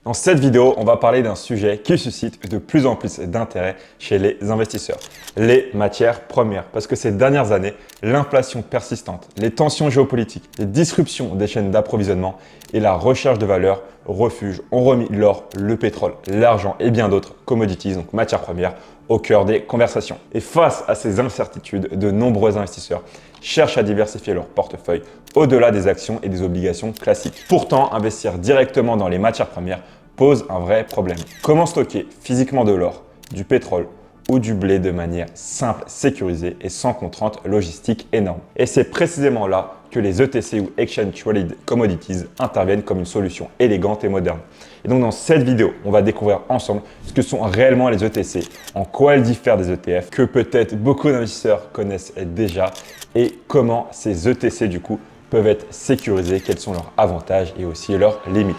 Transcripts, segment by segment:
Dans cette vidéo, on va parler d'un sujet qui suscite de plus en plus d'intérêt chez les investisseurs, les matières premières. Parce que ces dernières années, l'inflation persistante, les tensions géopolitiques, les disruptions des chaînes d'approvisionnement et la recherche de valeur refuge ont remis l'or, le pétrole, l'argent et bien d'autres commodities, donc matières premières, au cœur des conversations. Et face à ces incertitudes, de nombreux investisseurs cherchent à diversifier leur portefeuille au-delà des actions et des obligations classiques. Pourtant, investir directement dans les matières premières pose un vrai problème. Comment stocker physiquement de l'or, du pétrole ou du blé de manière simple, sécurisée et sans contraintes logistiques énormes? Et c'est précisément là que les ETC ou Exchange Traded Commodities interviennent comme une solution élégante et moderne. Et donc dans cette vidéo, on va découvrir ensemble ce que sont réellement les ETC, en quoi elles diffèrent des ETF, que peut-être beaucoup d'investisseurs connaissent déjà, et comment ces ETC du coup peuvent être sécurisés, quels sont leurs avantages et aussi leurs limites.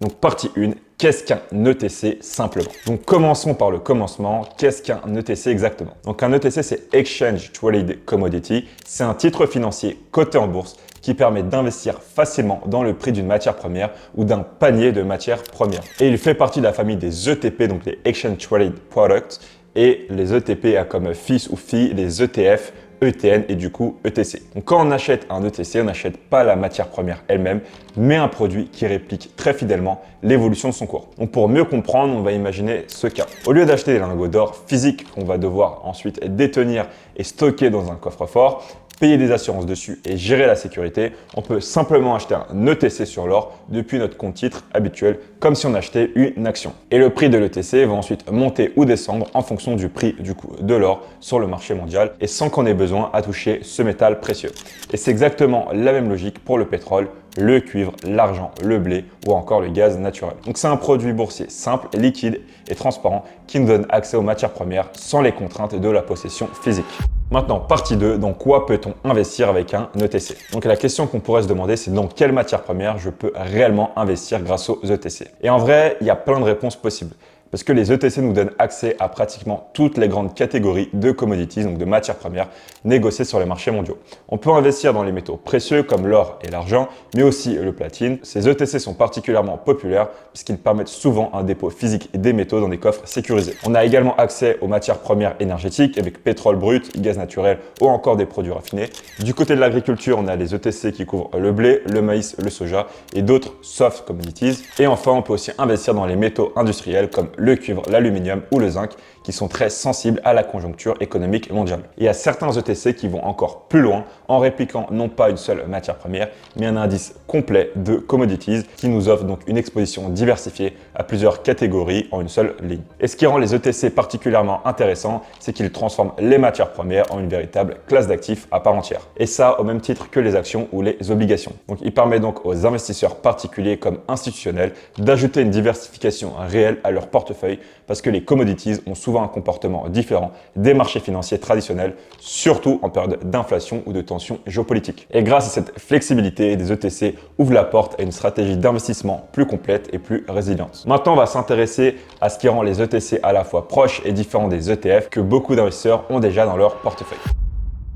Donc partie 1, qu'est-ce qu'un ETC simplement? Donc commençons par le commencement, qu'est-ce qu'un ETC exactement? Donc un ETC c'est Exchange Traded Commodity, c'est un titre financier coté en bourse qui permet d'investir facilement dans le prix d'une matière première ou d'un panier de matières premières. Et il fait partie de la famille des ETP, donc les Exchange Traded Products, et les ETP a comme fils ou fille les ETF, ETN et du coup ETC. Donc quand on achète un ETC, on n'achète pas la matière première elle-même, mais un produit qui réplique très fidèlement l'évolution de son cours. Donc pour mieux comprendre, on va imaginer ce cas. Au lieu d'acheter des lingots d'or physiques qu'on va devoir ensuite détenir et stocker dans un coffre-fort, payer des assurances dessus et gérer la sécurité, on peut simplement acheter un ETC sur l'or depuis notre compte titre habituel, comme si on achetait une action. Et le prix de l'ETC va ensuite monter ou descendre en fonction du prix de l'or sur le marché mondial et sans qu'on ait besoin à toucher ce métal précieux. Et c'est exactement la même logique pour le pétrole, le cuivre, l'argent, le blé ou encore le gaz naturel. Donc c'est un produit boursier simple, liquide et transparent qui nous donne accès aux matières premières sans les contraintes de la possession physique. Maintenant, partie 2, dans quoi peut-on investir avec un ETC? Donc la question qu'on pourrait se demander, c'est dans quelle matière première je peux réellement investir grâce aux ETC? Et en vrai, il y a plein de réponses possibles. Parce que les ETC nous donnent accès à pratiquement toutes les grandes catégories de commodities, donc de matières premières, négociées sur les marchés mondiaux. On peut investir dans les métaux précieux comme l'or et l'argent, mais aussi le platine. Ces ETC sont particulièrement populaires puisqu'ils permettent souvent un dépôt physique des métaux dans des coffres sécurisés. On a également accès aux matières premières énergétiques avec pétrole brut, gaz naturel ou encore des produits raffinés. Du côté de l'agriculture, on a les ETC qui couvrent le blé, le maïs, le soja et d'autres soft commodities. Et enfin, on peut aussi investir dans les métaux industriels comme le cuivre, l'aluminium ou le zinc qui sont très sensibles à la conjoncture économique mondiale. Il y a certains ETC qui vont encore plus loin en répliquant non pas une seule matière première, mais un indice complet de commodities qui nous offre donc une exposition diversifiée à plusieurs catégories en une seule ligne. Et ce qui rend les ETC particulièrement intéressants, c'est qu'ils transforment les matières premières en une véritable classe d'actifs à part entière. Et ça au même titre que les actions ou les obligations. Donc il permet donc aux investisseurs particuliers comme institutionnels d'ajouter une diversification réelle à leur portefeuille parce que les commodities ont souvent un comportement différent des marchés financiers traditionnels, surtout en période d'inflation ou de tensions géopolitiques. Et grâce à cette flexibilité, les ETC ouvrent la porte à une stratégie d'investissement plus complète et plus résiliente. Maintenant, on va s'intéresser à ce qui rend les ETC à la fois proches et différents des ETF que beaucoup d'investisseurs ont déjà dans leur portefeuille.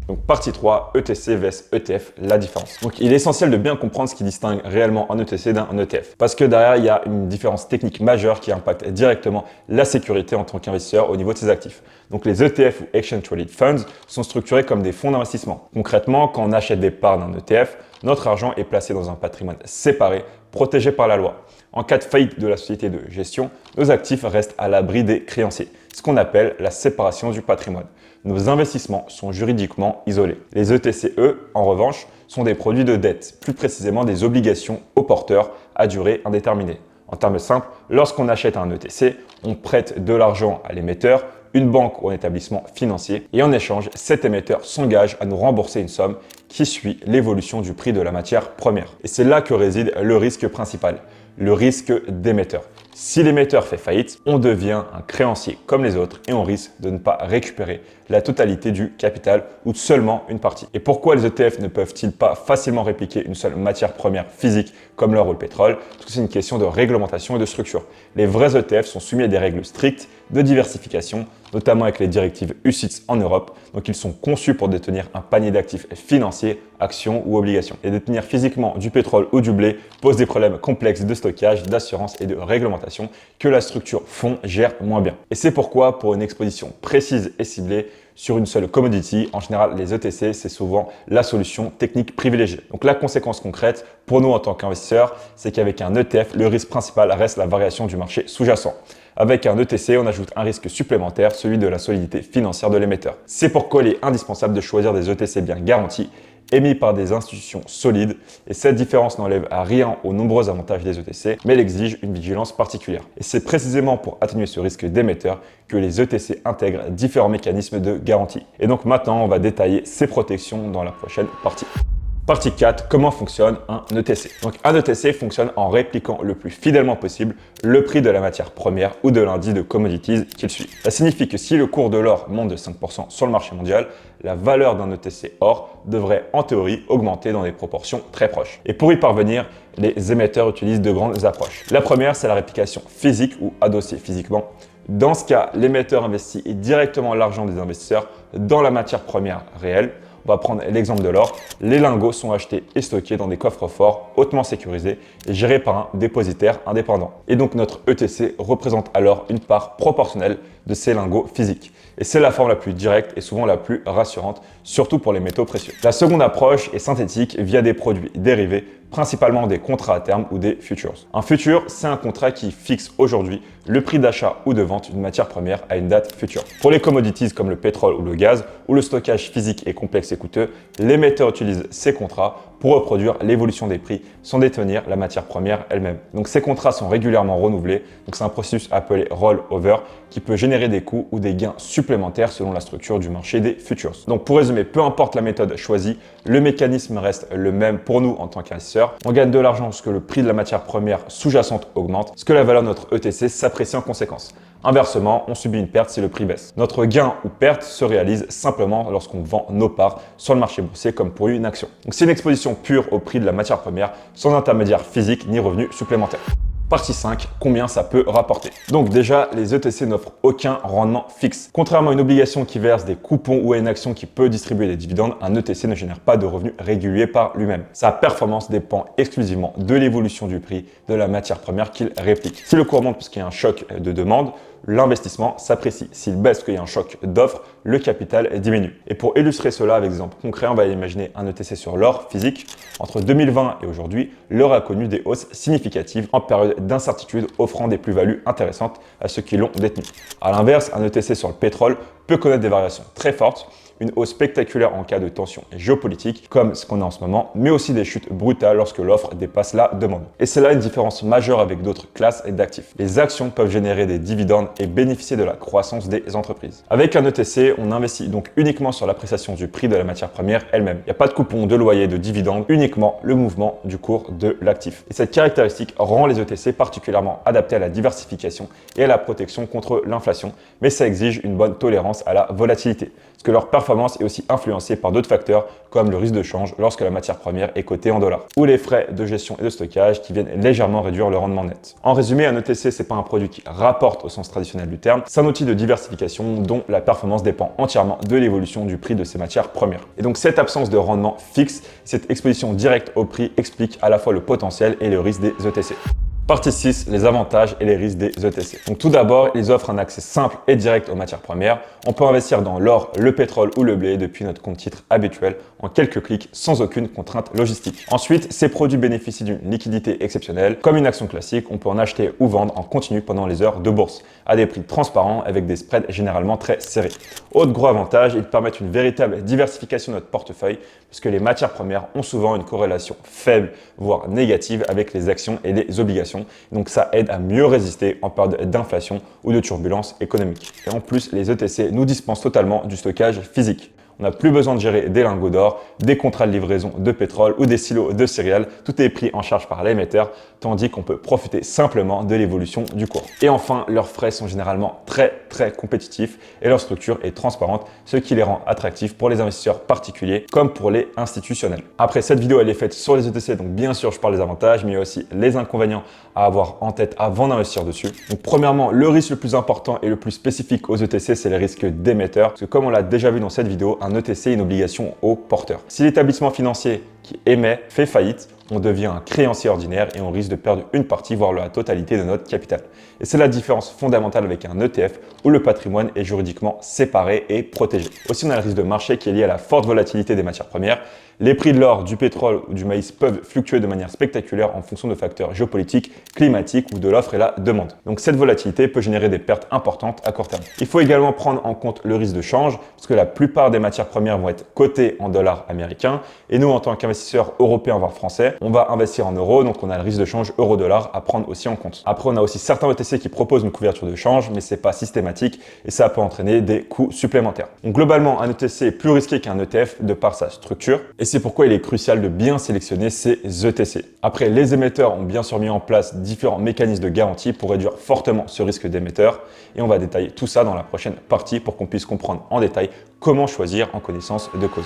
Donc partie 3, ETC vs ETF, la différence. Donc il est essentiel de bien comprendre ce qui distingue réellement un ETC d'un ETF. Parce que derrière, il y a une différence technique majeure qui impacte directement la sécurité en tant qu'investisseur au niveau de ses actifs. Donc les ETF ou Exchange Traded Funds sont structurés comme des fonds d'investissement. Concrètement, quand on achète des parts d'un ETF, notre argent est placé dans un patrimoine séparé, protégé par la loi. En cas de faillite de la société de gestion, nos actifs restent à l'abri des créanciers, ce qu'on appelle la séparation du patrimoine. Nos investissements sont juridiquement isolés. Les ETC, eux, en revanche, sont des produits de dette, plus précisément des obligations aux porteurs à durée indéterminée. En termes simples, lorsqu'on achète un ETC, on prête de l'argent à l'émetteur, une banque ou un établissement financier, et en échange, cet émetteur s'engage à nous rembourser une somme qui suit l'évolution du prix de la matière première. Et c'est là que réside le risque principal, le risque d'émetteur. Si l'émetteur fait faillite, on devient un créancier comme les autres et on risque de ne pas récupérer la totalité du capital ou seulement une partie. Et pourquoi les ETF ne peuvent-ils pas facilement répliquer une seule matière première physique comme l'or ou le pétrole? Parce que c'est une question de réglementation et de structure. Les vrais ETF sont soumis à des règles strictes de diversification, notamment avec les directives UCITS en Europe. Donc ils sont conçus pour détenir un panier d'actifs financiers, actions ou obligations. Et détenir physiquement du pétrole ou du blé pose des problèmes complexes de stockage, d'assurance et de réglementation que la structure fonds gère moins bien. Et c'est pourquoi, pour une exposition précise et ciblée sur une seule commodity, en général les ETC, c'est souvent la solution technique privilégiée. Donc la conséquence concrète pour nous en tant qu'investisseurs, c'est qu'avec un ETF, le risque principal reste la variation du marché sous-jacent. Avec un ETC, on ajoute un risque supplémentaire, celui de la solidité financière de l'émetteur. C'est pourquoi il est indispensable de choisir des ETC bien garantis, émis par des institutions solides, et cette différence n'enlève à rien aux nombreux avantages des ETC, mais elle exige une vigilance particulière. Et c'est précisément pour atténuer ce risque d'émetteur que les ETC intègrent différents mécanismes de garantie. Et donc maintenant, on va détailler ces protections dans la prochaine partie. Partie 4, comment fonctionne un ETC? Donc un ETC fonctionne en répliquant le plus fidèlement possible le prix de la matière première ou de l'indice de commodities qu'il suit. Ça signifie que si le cours de l'or monte de 5% sur le marché mondial, la valeur d'un ETC or devrait en théorie augmenter dans des proportions très proches. Et pour y parvenir, les émetteurs utilisent de grandes approches. La première, c'est la réplication physique ou adossée physiquement. Dans ce cas, l'émetteur investit directement l'argent des investisseurs dans la matière première réelle. On va prendre l'exemple de l'or. Les lingots sont achetés et stockés dans des coffres forts hautement sécurisés et gérés par un dépositaire indépendant. Et donc notre ETC représente alors une part proportionnelle de ces lingots physiques. Et c'est la forme la plus directe et souvent la plus rassurante, surtout pour les métaux précieux. La seconde approche est synthétique via des produits dérivés, principalement des contrats à terme ou des futures. Un futur, c'est un contrat qui fixe aujourd'hui le prix d'achat ou de vente d'une matière première à une date future. Pour les commodities comme le pétrole ou le gaz, où le stockage physique est complexe et coûteux, l'émetteur utilise ces contrats pour reproduire l'évolution des prix sans détenir la matière première elle-même. Donc ces contrats sont régulièrement renouvelés, donc c'est un processus appelé roll-over qui peut générer des coûts ou des gains supplémentaires selon la structure du marché des futures. Donc pour résumer, peu importe la méthode choisie, le mécanisme reste le même pour nous en tant qu'investisseurs. On gagne de l'argent lorsque le prix de la matière première sous-jacente augmente, ce que la valeur de notre ETC s'apprécie en conséquence. Inversement, on subit une perte si le prix baisse. Notre gain ou perte se réalise simplement lorsqu'on vend nos parts sur le marché boursier comme pour une action. Donc c'est une exposition pure au prix de la matière première sans intermédiaire physique ni revenus supplémentaires. Partie 5, combien ça peut rapporter? Donc déjà, les ETC n'offrent aucun rendement fixe. Contrairement à une obligation qui verse des coupons ou à une action qui peut distribuer des dividendes, un ETC ne génère pas de revenus réguliers par lui-même. Sa performance dépend exclusivement de l'évolution du prix de la matière première qu'il réplique. Si le cours monte parce qu'il y a un choc de demande, l'investissement s'apprécie. S'il baisse parce qu'il y a un choc d'offre, le capital diminue. Et pour illustrer cela avec exemple concret, on va imaginer un ETC sur l'or physique. Entre 2020 et aujourd'hui, l'or a connu des hausses significatives en période d'incertitude, offrant des plus-values intéressantes à ceux qui l'ont détenu. À l'inverse, un ETC sur le pétrole peut connaître des variations très fortes, une hausse spectaculaire en cas de tension géopolitique, comme ce qu'on a en ce moment, mais aussi des chutes brutales lorsque l'offre dépasse la demande. Et c'est là une différence majeure avec d'autres classes d'actifs. Les actions peuvent générer des dividendes et bénéficier de la croissance des entreprises. Avec un ETC, on investit donc uniquement sur l'appréciation du prix de la matière première elle-même. Il n'y a pas de coupon, de loyer, de dividendes, uniquement le mouvement du cours de l'actif. Et cette caractéristique rend les ETC particulièrement adaptés à la diversification et à la protection contre l'inflation, mais ça exige une bonne tolérance à la volatilité, parce que leur performance est aussi influencée par d'autres facteurs comme le risque de change lorsque la matière première est cotée en dollars, ou les frais de gestion et de stockage qui viennent légèrement réduire le rendement net. En résumé, un ETC, c'est pas un produit qui rapporte au sens traditionnel du terme, c'est un outil de diversification dont la performance dépend entièrement de l'évolution du prix de ces matières premières. Et donc cette absence de rendement fixe, cette exposition directe au prix explique à la fois le potentiel et le risque des ETC. Partie 6, les avantages et les risques des ETC. Donc tout d'abord, ils offrent un accès simple et direct aux matières premières. On peut investir dans l'or, le pétrole ou le blé depuis notre compte titre habituel en quelques clics sans aucune contrainte logistique. Ensuite, ces produits bénéficient d'une liquidité exceptionnelle. Comme une action classique, on peut en acheter ou vendre en continu pendant les heures de bourse à des prix transparents avec des spreads généralement très serrés. Autre gros avantage, ils permettent une véritable diversification de notre portefeuille puisque les matières premières ont souvent une corrélation faible, voire négative avec les actions et les obligations. Donc ça aide à mieux résister en période d'inflation ou de turbulence économique. Et en plus, les ETC nous dispensent totalement du stockage physique. On n'a plus besoin de gérer des lingots d'or, des contrats de livraison de pétrole ou des silos de céréales. Tout est pris en charge par l'émetteur, tandis qu'on peut profiter simplement de l'évolution du cours. Et enfin, leurs frais sont généralement très compétitifs et leur structure est transparente, ce qui les rend attractifs pour les investisseurs particuliers comme pour les institutionnels. Après, cette vidéo elle est faite sur les ETC, donc bien sûr je parle des avantages, mais il y a aussi les inconvénients à avoir en tête avant d'investir dessus. Donc premièrement, le risque le plus important et le plus spécifique aux ETC, c'est les risques d'émetteurs. Parce que comme on l'a déjà vu dans cette vidéo, un ETC est une obligation au porteur. Si l'établissement financier qui émet fait faillite, on devient un créancier ordinaire et on risque de perdre une partie, voire la totalité de notre capital. Et c'est la différence fondamentale avec un ETF où le patrimoine est juridiquement séparé et protégé. Aussi, on a le risque de marché qui est lié à la forte volatilité des matières premières. Les prix de l'or, du pétrole ou du maïs peuvent fluctuer de manière spectaculaire en fonction de facteurs géopolitiques, climatiques ou de l'offre et la demande. Donc cette volatilité peut générer des pertes importantes à court terme. Il faut également prendre en compte le risque de change, parce que la plupart des matières premières vont être cotées en dollars américains. Et nous, en tant qu'investisseurs européens voire français, on va investir en euros, donc on a le risque de change euro-dollar à prendre aussi en compte. Après, on a aussi certains ETC qui proposent une couverture de change, mais c'est pas systématique et ça peut entraîner des coûts supplémentaires. Donc globalement, un ETC est plus risqué qu'un ETF de par sa structure. Et c'est pourquoi il est crucial de bien sélectionner ces ETC. Après, les émetteurs ont bien sûr mis en place différents mécanismes de garantie pour réduire fortement ce risque d'émetteur. Et on va détailler tout ça dans la prochaine partie pour qu'on puisse comprendre en détail comment choisir en connaissance de cause.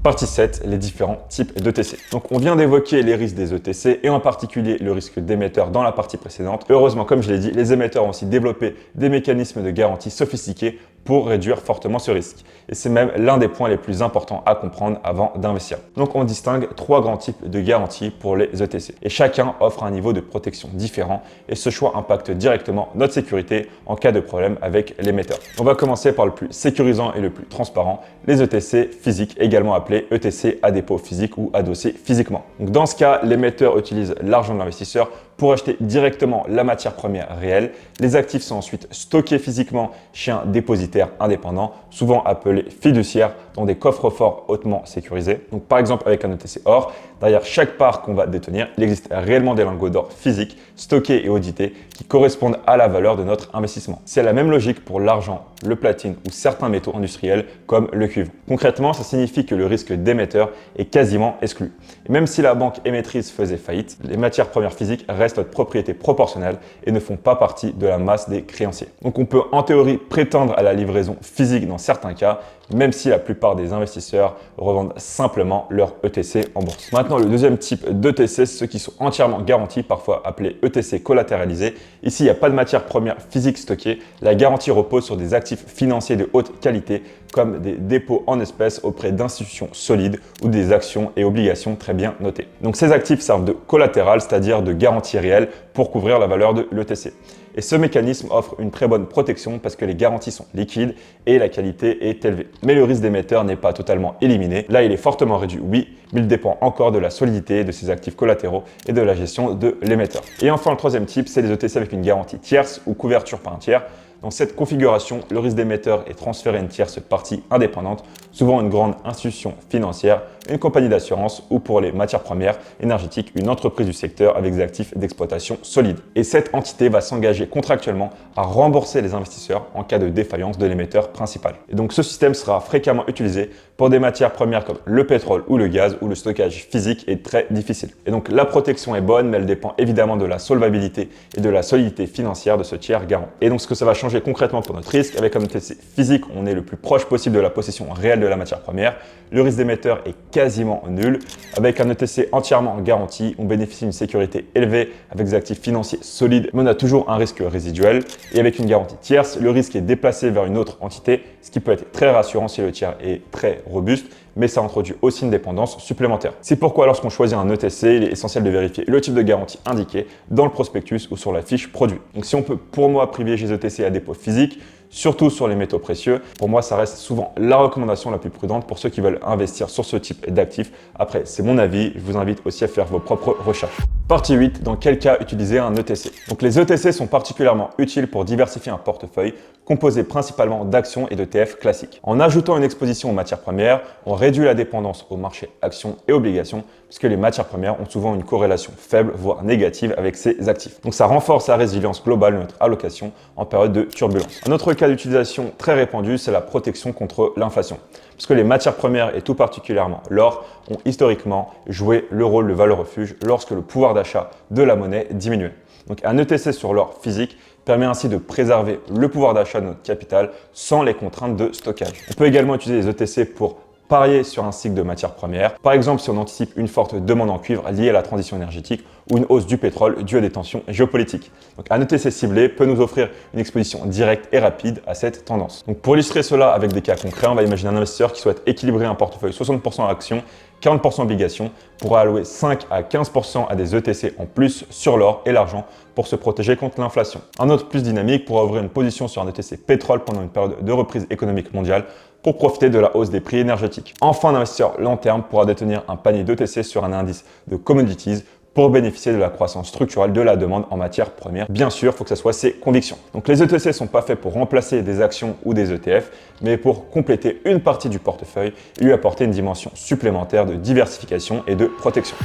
Partie 7, les différents types d'ETC. Donc on vient d'évoquer les risques des ETC et en particulier le risque d'émetteur dans la partie précédente. Heureusement, comme je l'ai dit, les émetteurs ont aussi développé des mécanismes de garantie sophistiqués pour réduire fortement ce risque. Et c'est même l'un des points les plus importants à comprendre avant d'investir. Donc on distingue 3 grands types de garanties pour les ETC. Et chacun offre un niveau de protection différent et ce choix impacte directement notre sécurité en cas de problème avec l'émetteur. On va commencer par le plus sécurisant et le plus transparent, les ETC physiques, également appelés ETC à dépôt physique ou adossés physiquement. Donc dans ce cas, l'émetteur utilise l'argent de l'investisseur pour acheter directement la matière première réelle. Les actifs sont ensuite stockés physiquement chez un dépositaire indépendant, souvent appelé fiduciaire, dans des coffres-forts hautement sécurisés. Donc par exemple avec un ETC or, derrière chaque part qu'on va détenir, il existe réellement des lingots d'or physiques, stockés et audités, qui correspondent à la valeur de notre investissement. C'est la même logique pour l'argent, le platine ou certains métaux industriels comme le cuivre. Concrètement, ça signifie que le risque d'émetteur est quasiment exclu. Et même si la banque émettrice faisait faillite, les matières premières physiques restent notre propriété proportionnelle et ne font pas partie de la masse des créanciers. Donc on peut en théorie prétendre à la livraison physique dans certains cas, même si la plupart des investisseurs revendent simplement leur ETC en bourse. Maintenant, le deuxième type d'ETC, c'est ceux qui sont entièrement garantis, parfois appelés ETC collatéralisés. Ici, il n'y a pas de matière première physique stockée. La garantie repose sur des actifs financiers de haute qualité, comme des dépôts en espèces auprès d'institutions solides ou des actions et obligations très bien notées. Donc ces actifs servent de collatéral, c'est-à-dire de garantie réelle pour couvrir la valeur de l'ETC. Et ce mécanisme offre une très bonne protection parce que les garanties sont liquides et la qualité est élevée. Mais le risque d'émetteur n'est pas totalement éliminé. Là, il est fortement réduit, oui, mais il dépend encore de la solidité de ses actifs collatéraux et de la gestion de l'émetteur. Et enfin, le troisième type, c'est les ETC avec une garantie tierce ou couverture par un tiers. Dans cette configuration, le risque d'émetteur est transféré à une tierce partie indépendante, souvent une grande institution financière, une compagnie d'assurance ou pour les matières premières énergétiques, une entreprise du secteur avec des actifs d'exploitation solides. Et cette entité va s'engager contractuellement à rembourser les investisseurs en cas de défaillance de l'émetteur principal. Et donc ce système sera fréquemment utilisé pour des matières premières comme le pétrole ou le gaz où le stockage physique est très difficile. Et donc la protection est bonne, mais elle dépend évidemment de la solvabilité et de la solidité financière de ce tiers garant. Et donc ce que ça va changer concrètement pour notre risque, avec un ETC physique, on est le plus proche possible de la possession réelle de la matière première. Le risque d'émetteur est quasiment nul. Avec un ETC entièrement garanti, on bénéficie d'une sécurité élevée avec des actifs financiers solides, mais on a toujours un risque résiduel. Et avec une garantie tierce, le risque est déplacé vers une autre entité, ce qui peut être très rassurant si le tiers est très robuste, mais ça introduit aussi une dépendance supplémentaire. C'est pourquoi lorsqu'on choisit un ETC, il est essentiel de vérifier le type de garantie indiqué dans le prospectus ou sur la fiche produit. Donc si on peut pour moi privilégier les ETC à dépôt physique, surtout sur les métaux précieux, pour moi ça reste souvent la recommandation la plus prudente pour ceux qui veulent investir sur ce type d'actifs. Après, c'est mon avis, je vous invite aussi à faire vos propres recherches. Partie 8, dans quel cas utiliser un ETC? Donc les ETC sont particulièrement utiles pour diversifier un portefeuille composé principalement d'actions et d'ETF classiques. En ajoutant une exposition aux matières premières, on réduit la dépendance aux marchés actions et obligations puisque les matières premières ont souvent une corrélation faible, voire négative avec ces actifs. Donc ça renforce la résilience globale de notre allocation en période de turbulence. Un autre cas d'utilisation très répandu, c'est la protection contre l'inflation. Parce que les matières premières et tout particulièrement l'or ont historiquement joué le rôle de valeur refuge lorsque le pouvoir d'achat de la monnaie diminuait. Donc un ETC sur l'or physique permet ainsi de préserver le pouvoir d'achat de notre capital sans les contraintes de stockage. On peut également utiliser les ETC pour parier sur un cycle de matières premières. Par exemple, si on anticipe une forte demande en cuivre liée à la transition énergétique ou une hausse du pétrole due à des tensions géopolitiques. Donc, un ETC ciblé peut nous offrir une exposition directe et rapide à cette tendance. Donc, pour illustrer cela avec des cas concrets, on va imaginer un investisseur qui souhaite équilibrer un portefeuille 60% actions, 40% obligations, pour allouer 5 à 15% à des ETC en plus sur l'or et l'argent pour se protéger contre l'inflation. Un autre plus dynamique pourra ouvrir une position sur un ETC pétrole pendant une période de reprise économique mondiale pour profiter de la hausse des prix énergétiques. Enfin, un investisseur long terme pourra détenir un panier d'ETC sur un indice de commodities pour bénéficier de la croissance structurelle de la demande en matières premières. Bien sûr, il faut que ça soit ses convictions. Donc les ETC ne sont pas faits pour remplacer des actions ou des ETF, mais pour compléter une partie du portefeuille et lui apporter une dimension supplémentaire de diversification et de protection.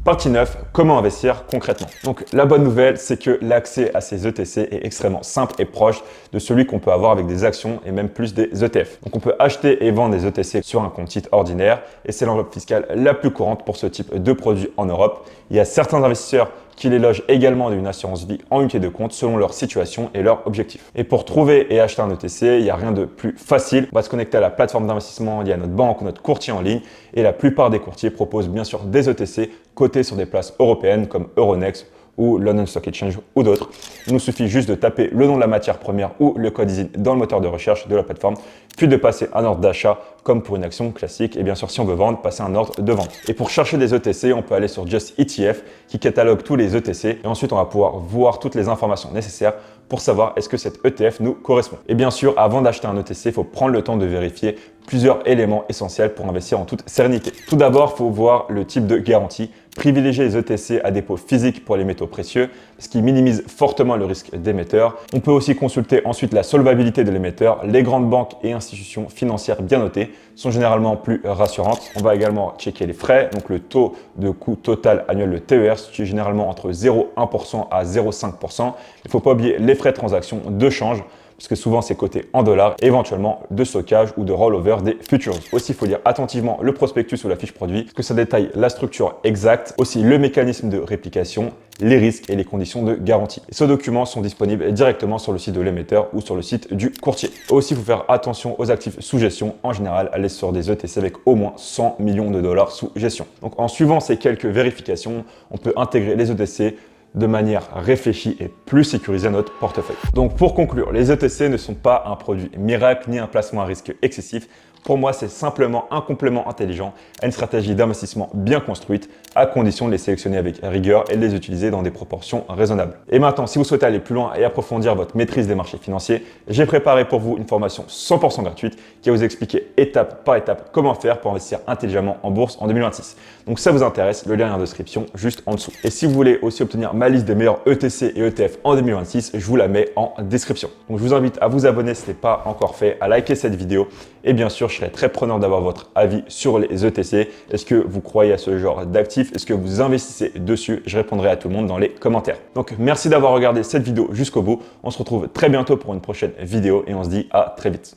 Partie 9, comment investir concrètement. Donc la bonne nouvelle, c'est que l'accès à ces ETC est extrêmement simple et proche de celui qu'on peut avoir avec des actions et même plus des ETF. Donc on peut acheter et vendre des ETC sur un compte titre ordinaire et c'est l'enveloppe fiscale la plus courante pour ce type de produit en Europe. Il y a certains investisseurs qui les logent également d'une assurance vie en unité de compte selon leur situation et leur objectif. Et pour trouver et acheter un ETC, il n'y a rien de plus facile. On va se connecter à la plateforme d'investissement, il y a notre banque ou notre courtier en ligne et la plupart des courtiers proposent bien sûr des ETC cotés sur des places européennes comme Euronext ou London Stock Exchange ou d'autres. Il nous suffit juste de taper le nom de la matière première ou le code ISIN dans le moteur de recherche de la plateforme, puis de passer un ordre d'achat comme pour une action classique. Et bien sûr, si on veut vendre, passer un ordre de vente. Et pour chercher des ETC, on peut aller sur Just ETF qui catalogue tous les ETC et ensuite on va pouvoir voir toutes les informations nécessaires pour savoir est-ce que cet ETF nous correspond. Et bien sûr, avant d'acheter un ETC, il faut prendre le temps de vérifier plusieurs éléments essentiels pour investir en toute sérénité. Tout d'abord, il faut voir le type de garantie. Privilégier les ETC à dépôt physique pour les métaux précieux, ce qui minimise fortement le risque d'émetteur. On peut aussi consulter ensuite la solvabilité de l'émetteur. Les grandes banques et institutions financières bien notées sont généralement plus rassurantes. On va également checker les frais, donc le taux de coût total annuel, le TER, qui est généralement entre 0,1% à 0,5%. Il ne faut pas oublier les frais de transaction de change, parce que souvent c'est coté en dollars, éventuellement de stockage ou de rollover des futures. Aussi, il faut lire attentivement le prospectus ou la fiche produit, parce que ça détaille la structure exacte, aussi le mécanisme de réplication, les risques et les conditions de garantie. Et ces documents sont disponibles directement sur le site de l'émetteur ou sur le site du courtier. Aussi, il faut faire attention aux actifs sous gestion. En général, aller sur des ETC avec au moins 100 millions de dollars sous gestion. Donc en suivant ces quelques vérifications, on peut intégrer les ETC de manière réfléchie et plus sécurisée à notre portefeuille. Donc pour conclure, les ETC ne sont pas un produit miracle ni un placement à risque excessif. Pour moi, c'est simplement un complément intelligent à une stratégie d'investissement bien construite, à condition de les sélectionner avec rigueur et de les utiliser dans des proportions raisonnables. Et maintenant, si vous souhaitez aller plus loin et approfondir votre maîtrise des marchés financiers, j'ai préparé pour vous une formation 100% gratuite qui va vous expliquer étape par étape comment faire pour investir intelligemment en bourse en 2026. Donc si ça vous intéresse, le lien est en description juste en dessous. Et si vous voulez aussi obtenir ma liste des meilleurs ETC et ETF en 2026, je vous la mets en description. Donc je vous invite à vous abonner si ce n'est pas encore fait, à liker cette vidéo et bien sûr, je serais très preneur d'avoir votre avis sur les ETC. Est-ce que vous croyez à ce genre d'actifs? Est-ce que vous investissez dessus? Je répondrai à tout le monde dans les commentaires. Donc, merci d'avoir regardé cette vidéo jusqu'au bout. On se retrouve très bientôt pour une prochaine vidéo et on se dit à très vite.